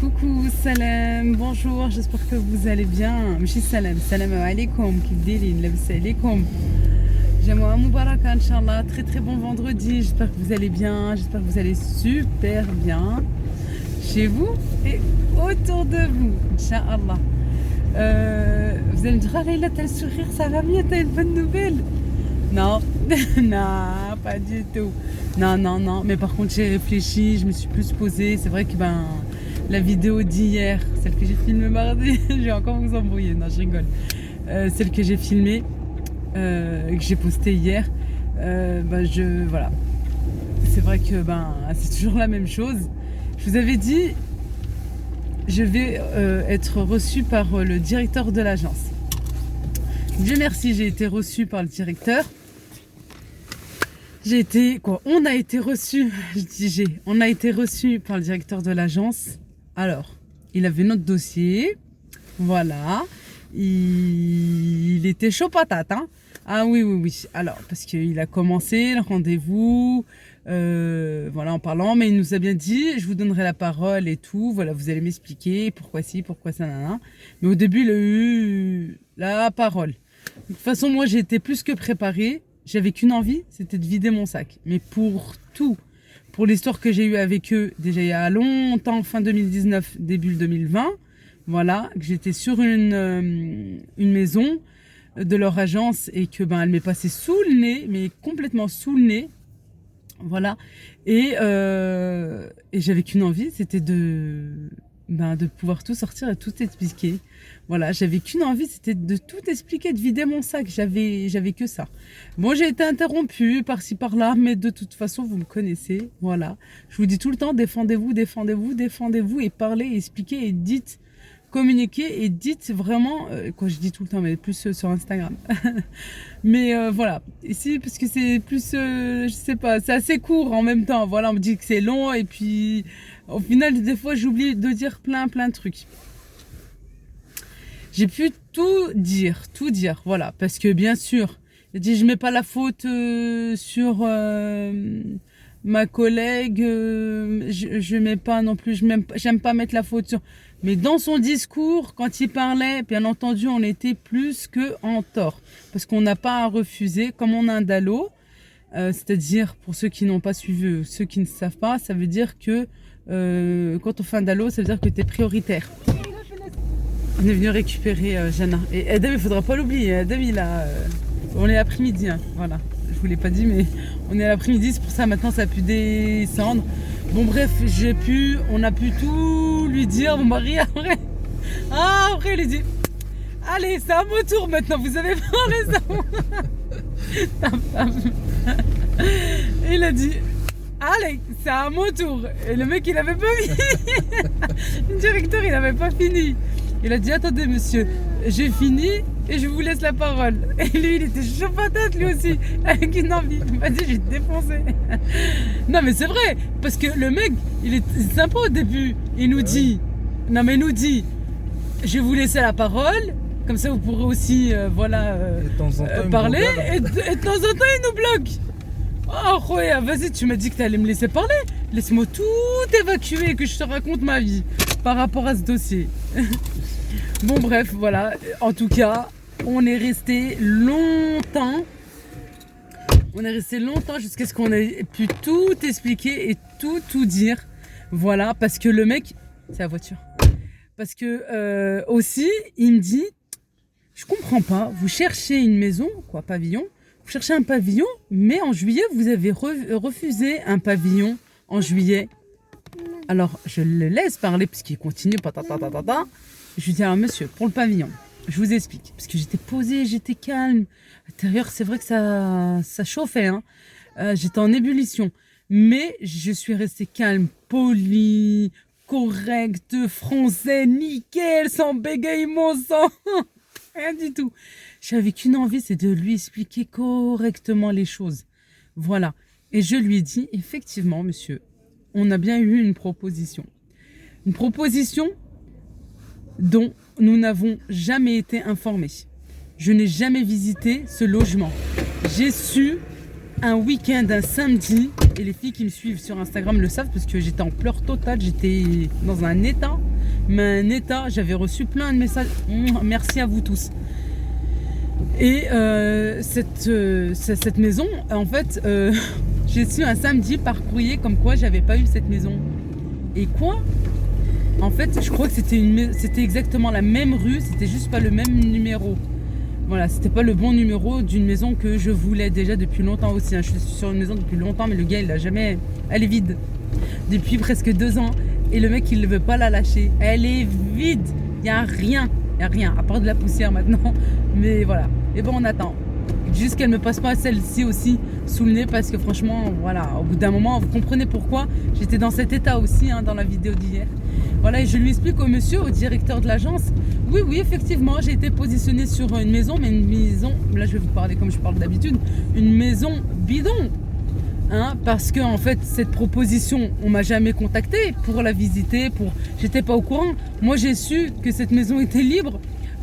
Coucou, salam, bonjour, j'espère que vous allez bien. Mchi salam, salam alaikum, kibdilin, labs alaikum. Jamoua Moubaraka, Inch'Allah, très très bon vendredi, j'espère que vous allez bien, j'espère que vous allez super bien chez vous et autour de vous, Inch'Allah. Vous allez me dire, ah Leïla, t'as le sourire, ça va mieux, t'as une bonne nouvelle? Non, non, pas du tout. Non, mais par contre j'ai réfléchi, je me suis plus posée, c'est vrai que la vidéo d'hier, celle que j'ai filmée mardi, je vais encore vous embrouiller, non je rigole. Celle que j'ai filmée, que j'ai postée hier, voilà. C'est vrai que c'est toujours la même chose. Je vous avais dit, je vais être reçue par le directeur de l'agence. Dieu merci, j'ai été reçue par le directeur. On a été reçu, on a été reçu par le directeur de l'agence. Alors, il avait notre dossier, voilà, il était chaud patate, hein. Ah oui, alors, parce qu'il a commencé le rendez-vous, voilà, en parlant, mais il nous a bien dit, je vous donnerai la parole et tout, voilà, vous allez m'expliquer pourquoi ci, pourquoi ça, nanana. Mais au début, il a eu la parole. De toute façon, moi, j'ai été plus que préparée. J'avais qu'une envie, c'était de vider mon sac. Mais pour tout, pour l'histoire que j'ai eue avec eux, déjà il y a longtemps, fin 2019, début 2020, voilà, que j'étais sur une maison de leur agence et que elle m'est passée sous le nez, mais complètement sous le nez, voilà. Et j'avais qu'une envie, c'était de pouvoir tout sortir et tout expliquer. Voilà, j'avais qu'une envie, c'était de tout expliquer, de vider mon sac. J'avais que ça. Bon, j'ai été interrompue par-ci par-là, mais de toute façon, vous me connaissez. Voilà. Je vous dis tout le temps, défendez-vous et parlez, expliquez et dites, communiquez et dites vraiment, quoi je dis tout le temps, mais plus sur Instagram. Mais voilà, ici, parce que c'est plus, je sais pas, c'est assez court en même temps. Voilà, on me dit que c'est long et puis au final, des fois, j'oublie de dire plein de trucs. J'ai pu tout dire, voilà, parce que bien sûr, il dit je mets pas la faute sur ma collègue, je mets pas non plus, j'aime pas mettre la faute sur. Mais dans son discours, quand il parlait, bien entendu, on était plus que en tort, parce qu'on n'a pas à refuser, comme on a un DALO, c'est-à-dire pour ceux qui n'ont pas suivi, ceux qui ne savent pas, ça veut dire que quand on fait un DALO, ça veut dire que tu es prioritaire. On est venu récupérer Jana. Et Adam, il faudra pas l'oublier. Adam, on est l'après-midi, hein. Voilà. Je vous l'ai pas dit, mais on est à l'après-midi. C'est pour ça maintenant ça a pu descendre. Bon bref, on a pu tout lui dire. Mon mari après, après il a dit, allez, c'est à mon tour maintenant. Vous avez parlé ça. Il a dit, allez, c'est à mon tour. Et le mec, il avait pas fini. Le directeur, il avait pas fini. Il a dit, attendez monsieur, j'ai fini et je vous laisse la parole. Et lui, il était chaud patate lui aussi, avec une envie. Il m'a dit, je vais te défoncer. Non mais c'est vrai, parce que le mec, il est sympa au début. Il nous dit, je vais vous laisser la parole, comme ça vous pourrez aussi, parler. Et de temps en temps, il nous bloque. Oh ouais, vas-y, tu m'as dit que tu allais me laisser parler. Laisse-moi tout évacuer, que je te raconte ma vie par rapport à ce dossier. Bon bref, voilà. En tout cas, on est resté longtemps. Jusqu'à ce qu'on ait pu tout expliquer et tout dire. Voilà, parce que le mec, c'est la voiture. Parce que aussi, il me dit, je comprends pas, vous cherchez une maison, pavillon. Vous cherchez un pavillon, mais en juillet, vous avez refusé un pavillon en juillet. Alors, je le laisse parler, puisqu'il continue, Je lui dis, monsieur, pour le pavillon, je vous explique. Parce que j'étais posée, j'étais calme. À l'intérieur, c'est vrai que ça chauffait, hein. J'étais en ébullition. Mais je suis restée calme, polie, correcte, français, nickel, sans bégaiement, sans... Rien du tout. J'avais qu'une envie, c'est de lui expliquer correctement les choses. Voilà. Et je lui ai dit, effectivement, monsieur, on a bien eu une proposition. Une proposition dont nous n'avons jamais été informés. Je n'ai jamais visité ce logement. J'ai su un week-end, un samedi, et les filles qui me suivent sur Instagram le savent parce que j'étais en pleurs totales, j'étais dans un état. mais un état. J'avais reçu plein de messages. Merci à vous tous. Et cette maison, en fait, j'ai su un samedi par courrier comme quoi j'avais pas eu cette maison. Et quoi? En fait, je crois que c'était exactement la même rue, c'était juste pas le même numéro. Voilà, c'était pas le bon numéro d'une maison que je voulais déjà depuis longtemps aussi. Je suis sur une maison depuis longtemps, mais le gars, il a jamais... Elle est vide. Depuis presque 2 ans. Et le mec, il ne veut pas la lâcher. Elle est vide. Il n'y a rien. Il n'y a rien, à part de la poussière maintenant. Mais voilà. Et bon, on attend. Juste qu'elle me passe pas celle-ci aussi sous le nez parce que franchement, voilà, au bout d'un moment, vous comprenez pourquoi j'étais dans cet état aussi dans la vidéo d'hier. Voilà, et je lui explique au monsieur, au directeur de l'agence, oui, effectivement, j'ai été positionnée sur une maison, mais une maison, là je vais vous parler comme je parle d'habitude, une maison bidon. Parce que en fait, cette proposition, on m'a jamais contacté pour la visiter, j'étais pas au courant. Moi, j'ai su que cette maison était libre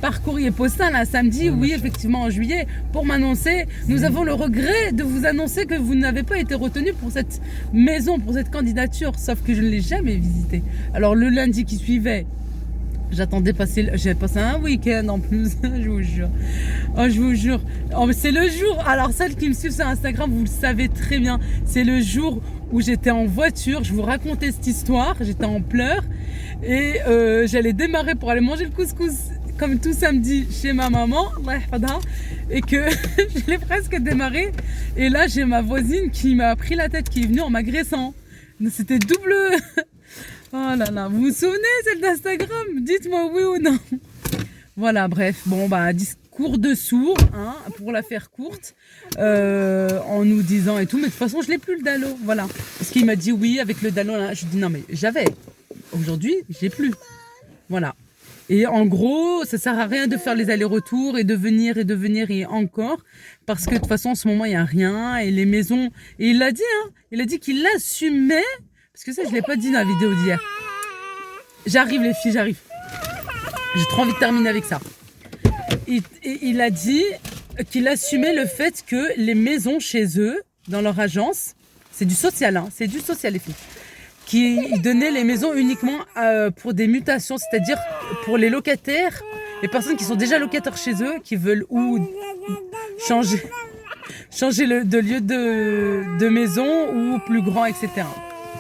par courrier postal un samedi, oui, effectivement, en juillet, pour m'annoncer. Nous avons le regret de vous annoncer que vous n'avez pas été retenu pour cette maison, pour cette candidature, sauf que je ne l'ai jamais visitée. Alors, le lundi qui suivait, j'ai passé un week-end en plus, je vous jure. Oh, je vous jure. Oh, mais c'est le jour, alors celles qui me suivent sur Instagram, vous le savez très bien, c'est le jour où j'étais en voiture, je vous racontais cette histoire, j'étais en pleurs et j'allais démarrer pour aller manger le couscous comme tout samedi chez ma maman, et que je l'ai presque démarré. Et là, j'ai ma voisine qui m'a pris la tête, qui est venue en m'agressant. C'était double. Oh là là, vous vous souvenez, celle d'Instagram? Dites-moi oui ou non. Voilà, bref, bon, discours de sourd, pour la faire courte, en nous disant et tout, mais de toute façon, je l'ai plus le dallo, voilà. Parce qu'il m'a dit oui avec le dallo, là. Je dis non, mais j'avais. Aujourd'hui, j'ai plus. Voilà. Et en gros, ça sert à rien de faire les allers-retours et de venir et encore, parce que de toute façon, en ce moment, il n'y a rien, et les maisons, et il a dit qu'il l'assumait, parce que ça, je l'ai pas dit dans la vidéo d'hier. J'arrive les filles, j'arrive. J'ai trop envie de terminer avec ça. Et il a dit qu'il assumait le fait que les maisons chez eux, dans leur agence, c'est du social, c'est du social les filles, qui donnaient les maisons uniquement pour des mutations, c'est-à-dire pour les locataires, les personnes qui sont déjà locataires chez eux, qui veulent ou changer de lieu de maison ou plus grand, etc.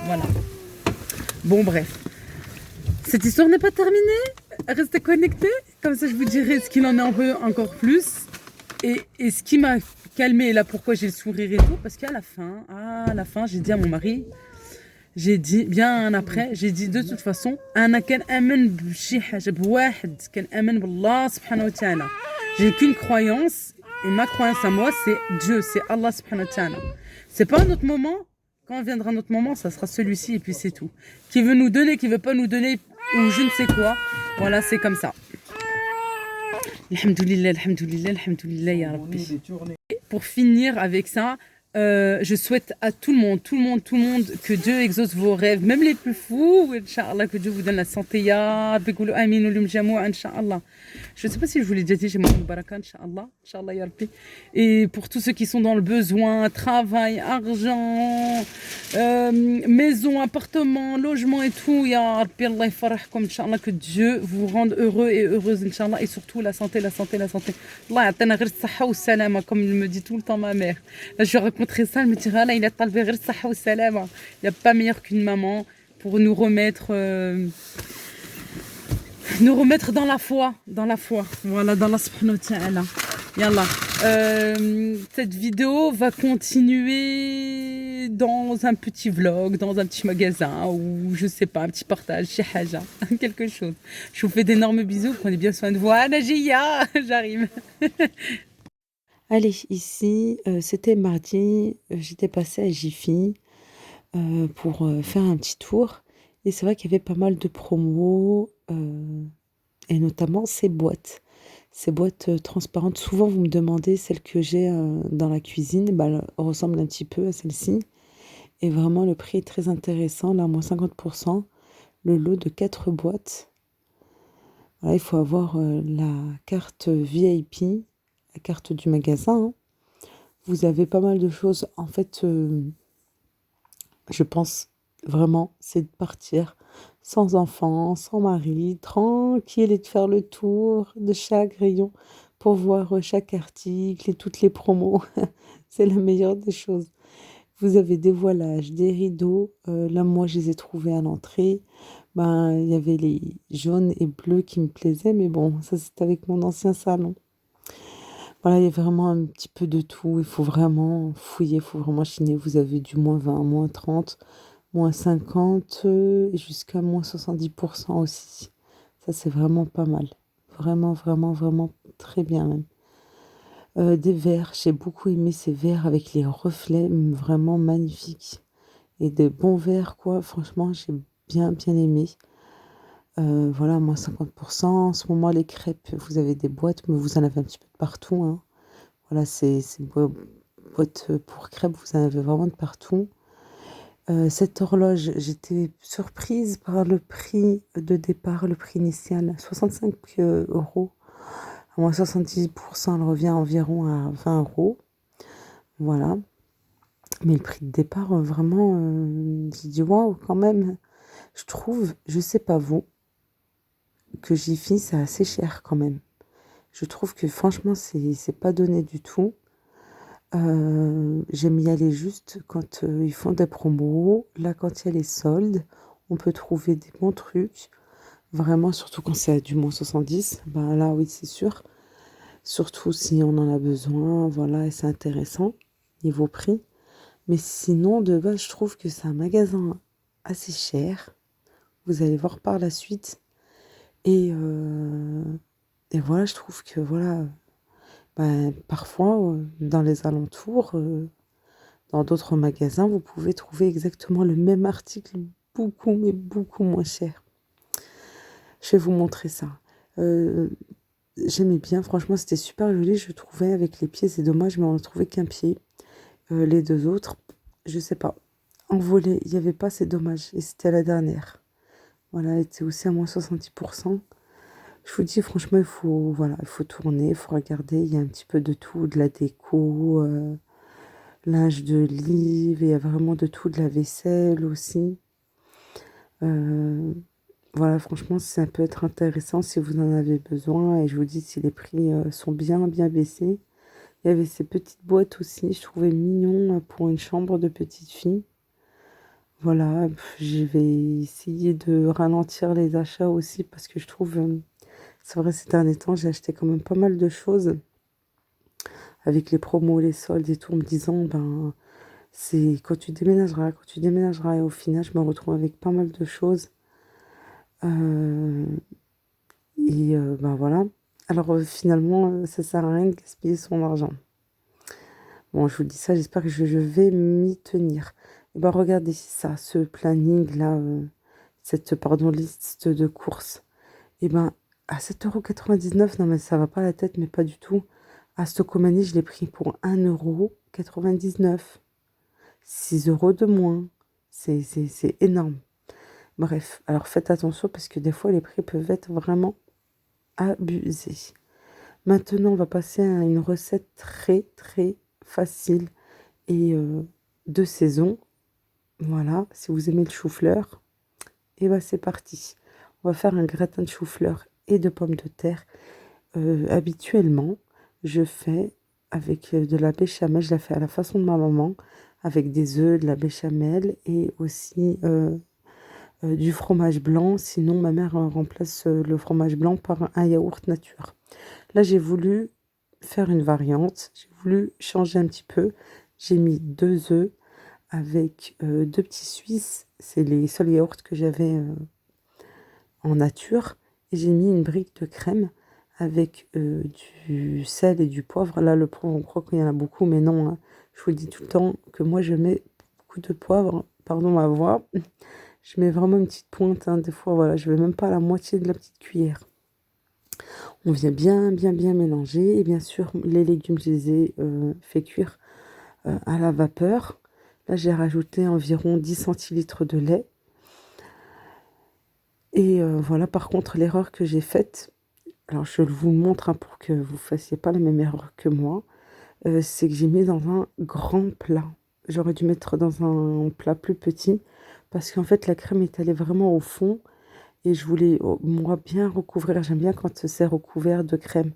Voilà. Bon, bref. Cette histoire n'est pas terminée. Restez connectés, comme ça je vous dirai ce qu'il en est un peu encore plus. Et ce qui m'a calmée, là pourquoi j'ai le sourire et tout, parce qu'à la fin, j'ai dit à mon mari, bien après, j'ai dit de toute façon, j'ai qu'une croyance, et ma croyance à moi, c'est Dieu, c'est Allah subhanahu wa ta'ala. C'est pas un autre moment, quand viendra notre moment, ça sera celui-ci et puis c'est tout. Qui veut nous donner, qui veut pas nous donner, ou je ne sais quoi, voilà, c'est comme ça. Alhamdoulilah, alhamdoulilah, alhamdoulilah, ya Rabbi. Pour finir avec ça, je souhaite à tout le monde, que Dieu exauce vos rêves, même les plus fous, Inch'Allah, que Dieu vous donne la santé, ya Rabbi, goulou amin, ou l'umjamou, Inch'Allah. Je ne sais pas si je vous l'ai déjà dit, j'ai mon baraka, Inch'Allah, ya Rabbi. Et pour tous ceux qui sont dans le besoin, travail, argent, maison, appartement, logement et tout, ya Rabbi, Allah yafarahkum, Inch'Allah, que Dieu vous rende heureux et heureuse, Inch'Allah, et surtout la santé. Allah ya'tana ghir saha ou salama, comme il me dit tout le temps ma mère. Là, je raconterai ça, elle me dira, là, il a talvé ghir saha ou salama. Il n'y a pas meilleur qu'une maman pour nous remettre dans la foi, voilà, dans la subhanahu wa ta'ala. Yallah. Cette vidéo va continuer dans un petit vlog, dans un petit magasin, ou je sais pas, un petit partage, chez Haja, quelque chose. Je vous fais d'énormes bisous, prenez bien soin de vous. Najiya, j'arrive. Allez, ici, c'était mardi, j'étais passée à Jiffy pour faire un petit tour. Et c'est vrai qu'il y avait pas mal de promos, et notamment ces boîtes. Ces boîtes transparentes, souvent vous me demandez celle que j'ai dans la cuisine, elle ressemble un petit peu à celle-ci. Et vraiment le prix est très intéressant, là moins 50%, le lot de 4 boîtes. Voilà, il faut avoir la carte VIP, la carte du magasin. Vous avez pas mal de choses. En fait, je pense vraiment, c'est de partir sans enfant, sans mari, tranquille et de faire le tour de chaque rayon pour voir chaque article et toutes les promos. C'est la meilleure des choses. Vous avez des voilages, des rideaux. Là, moi, je les ai trouvés à l'entrée. Ben, il y avait les jaunes et bleus qui me plaisaient, mais bon, ça, c'était avec mon ancien salon. Voilà, il y a vraiment un petit peu de tout. Il faut vraiment fouiller, il faut vraiment chiner. Vous avez du -20, -30, -50, et jusqu'à -70% aussi. Ça, c'est vraiment pas mal. Vraiment, vraiment, vraiment très bien même. Des verres, j'ai beaucoup aimé ces verres avec les reflets, vraiment magnifiques. Et des bons verres, quoi. Franchement, j'ai bien, bien aimé. Voilà, -50%. En ce moment, les crêpes, vous avez des boîtes, mais vous en avez un petit peu de partout, hein. Voilà, ces boîtes pour crêpes, vous en avez vraiment de partout. Cette horloge, j'étais surprise par le prix de départ, le prix initial, 65 euros. À moins 70%, elle revient environ à 20 euros. Voilà. Mais le prix de départ, vraiment, j'ai dit waouh, quand même. Je trouve, je sais pas vous, que Jiffy, c'est assez cher quand même. Je trouve que franchement, c'est pas donné du tout. J'aime y aller juste quand ils font des promos. Là, quand il y a les soldes, on peut trouver des bons trucs. Vraiment, surtout quand c'est à du -70. Ben là, oui, c'est sûr. Surtout si on en a besoin. Voilà, et c'est intéressant niveau prix. Mais sinon, de base, je trouve que c'est un magasin assez cher. Vous allez voir par la suite. Et, euh, et voilà, je trouve que voilà, ben, parfois, dans les alentours, dans d'autres magasins, vous pouvez trouver exactement le même article, beaucoup, mais beaucoup moins cher. Je vais vous montrer ça. Euh, J'aimais bien, franchement, c'était super joli, je trouvais, avec les pieds. C'est dommage, mais on n'a trouvé qu'un pied. Les deux autres, je sais pas. Envolé, il n'y avait pas, c'est dommage. Et c'était la dernière. Voilà, elle était aussi à -70%. Je vous dis, franchement, il faut, voilà, il faut tourner, il faut regarder. Il y a un petit peu de tout, de la déco, linge de lit, il y a vraiment de tout, de la vaisselle aussi. Euh, voilà, franchement, ça peut être intéressant si vous en avez besoin. Et je vous dis, si les prix sont bien, bien baissés. Il y avait ces petites boîtes aussi, je trouvais mignon pour une chambre de petite fille. Voilà, je vais essayer de ralentir les achats aussi parce que je trouve, c'est vrai, ces derniers temps, j'ai acheté quand même pas mal de choses avec les promos, les soldes et tout, en me disant, ben, c'est quand tu déménageras. Et au final, je me retrouve avec pas mal de choses. Euh, ben voilà. Alors finalement, ça sert à rien de gaspiller son argent. Bon, je vous dis ça, j'espère que je vais m'y tenir. Et ben regardez ça, ce planning-là, cette, pardon, liste de courses. Et ben à 7,99 €, non mais ça va pas la tête, mais pas du tout. À Stocomanie, je l'ai pris pour 1,99 €. 6 euros de moins. C'est énorme. Bref, alors faites attention parce que des fois les prix peuvent être vraiment abusés. Maintenant, on va passer à une recette très très facile et de saison. Voilà, si vous aimez le chou-fleur, et ben c'est parti. On va faire un gratin de chou-fleur et de pommes de terre. Habituellement, je fais avec de la béchamel, je la fais à la façon de ma maman, avec des œufs, de la béchamel et aussi du fromage blanc. Sinon, ma mère remplace le fromage blanc par un yaourt nature. Là, j'ai voulu faire une variante. J'ai voulu changer un petit peu. J'ai mis 2 œufs avec 2 petits Suisses. C'est les seuls yaourts que j'avais en nature. Et j'ai mis une brique de crème avec du sel et du poivre. Là, le poivre, on croit qu'il y en a beaucoup, mais non, hein. Je vous dis tout le temps que moi, je mets beaucoup de poivre. Pardon ma voix. Je mets vraiment une petite pointe, hein. Des fois, voilà, je ne vais même pas à la moitié de la petite cuillère. On vient bien, bien, bien mélanger. Et bien sûr, les légumes, je les ai fait cuire à la vapeur. Là, j'ai rajouté environ 10 centilitres de lait. Et voilà, par contre, l'erreur que j'ai faite, alors je vous montre, hein, pour que vous ne fassiez pas la même erreur que moi, c'est que j'ai mis dans un grand plat. J'aurais dû mettre dans un plat plus petit parce qu'en fait, la crème est allée vraiment au fond. et je voulais, moi, bien recouvrir. J'aime bien quand c'est recouvert de crème.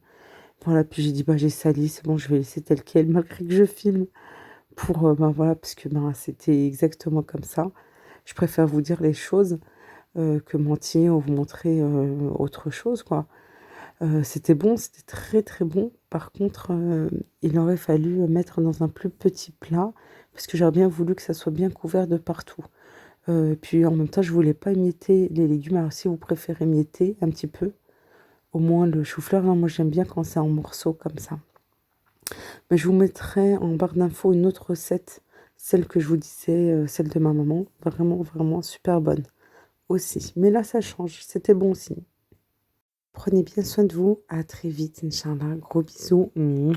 Voilà, puis j'ai dit: «Bah, j'ai sali, c'est bon, je vais laisser tel quel malgré que je filme pour, ben, voilà, parce que, ben, c'était exactement comme ça. Je préfère vous dire les choses, que mentir ou vous montrer, autre chose, quoi. C'était bon, c'était très, très bon. Par contre, il aurait fallu, mettre dans un plus petit plat parce que j'aurais bien voulu que ça soit bien couvert de partout. Et puis en même temps, je voulais pas émietter les légumes. Alors si vous préférez émietter un petit peu, au moins le chou-fleur, non, moi j'aime bien quand c'est en morceaux comme ça. Mais je vous mettrai en barre d'infos une autre recette, celle que je vous disais, celle de ma maman. Vraiment, vraiment super bonne aussi. Mais là, ça change. C'était bon aussi. Prenez bien soin de vous. À très vite, Inch'Allah. Gros bisous. Mouah.